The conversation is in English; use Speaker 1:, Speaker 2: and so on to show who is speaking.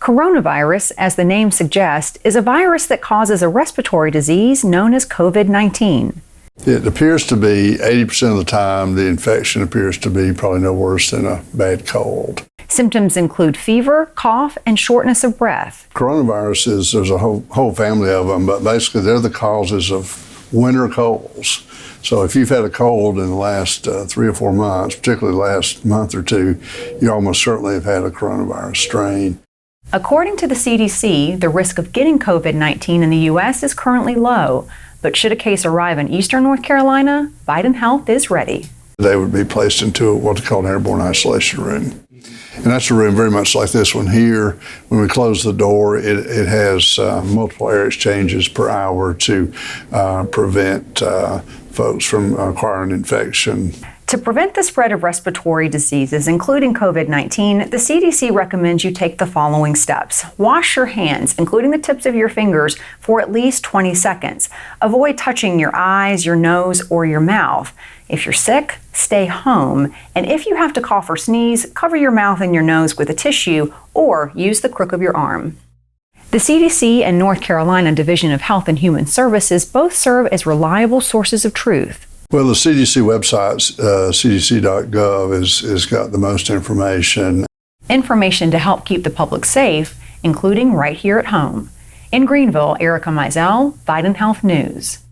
Speaker 1: Coronavirus, as the name suggests, is a virus that causes a respiratory disease known as COVID-19.
Speaker 2: It appears to be 80% of the time the infection appears to be probably no worse than a bad cold.
Speaker 1: Symptoms include fever, cough, and shortness of breath.
Speaker 2: Coronaviruses, there's a whole family of them, but basically they're the causes of winter colds. So if you've had a cold in the last 3 or 4 months, particularly the last month or two, you almost certainly have had a coronavirus strain.
Speaker 1: According to the CDC, the risk of getting COVID-19 in the U.S. is currently low. But should a case arrive in eastern North Carolina, Vidant Health is ready.
Speaker 2: They would be placed into what they call an airborne isolation room. And that's a room very much like this one here. When we close the door, it has multiple air exchanges per hour to prevent folks from acquiring infection.
Speaker 1: To prevent the spread of respiratory diseases, including COVID-19, the CDC recommends you take the following steps. Wash your hands, including the tips of your fingers, for at least 20 seconds. Avoid touching your eyes, your nose, or your mouth. If you're sick, stay home. And if you have to cough or sneeze, cover your mouth and your nose with a tissue or use the crook of your arm. The CDC and North Carolina Division of Health and Human Services both serve as reliable sources of truth.
Speaker 2: Well, the CDC website, cdc.gov, has got the most information.
Speaker 1: Information to help keep the public safe, including right here at home. In Greenville, Erica Mizell, Vidant Health News.